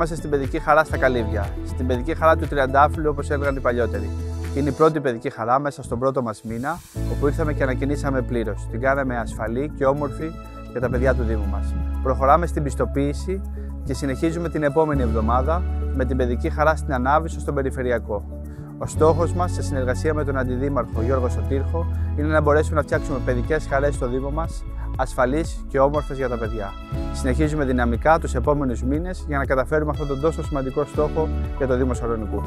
Βρισκόμαστε στην παιδική χαρά στα Καλύβια, στην παιδική χαρά του Τριαντάφυλλου, όπως έλεγαν οι παλιότεροι. Και είναι η πρώτη παιδική χαρά μέσα στον πρώτο μας μήνα, όπου ήρθαμε και ανακαινήσαμε πλήρως. Την κάναμε ασφαλή και όμορφη για τα παιδιά του Δήμου μας. Προχωράμε στην πιστοποίηση και συνεχίζουμε την επόμενη εβδομάδα με την παιδική χαρά στην Ανάβησο στον Περιφερειακό. Ο στόχος μας, σε συνεργασία με τον Αντιδήμαρχο Γιώργο Σωτήρχο, είναι να μπορέσουμε να φτιάξουμε παιδικές χαρές στο Δήμο μας, ασφαλείς και όμορφες για τα παιδιά. Συνεχίζουμε δυναμικά τους επόμενους μήνες για να καταφέρουμε αυτόν τον τόσο σημαντικό στόχο για το Δήμο Σαλονικού.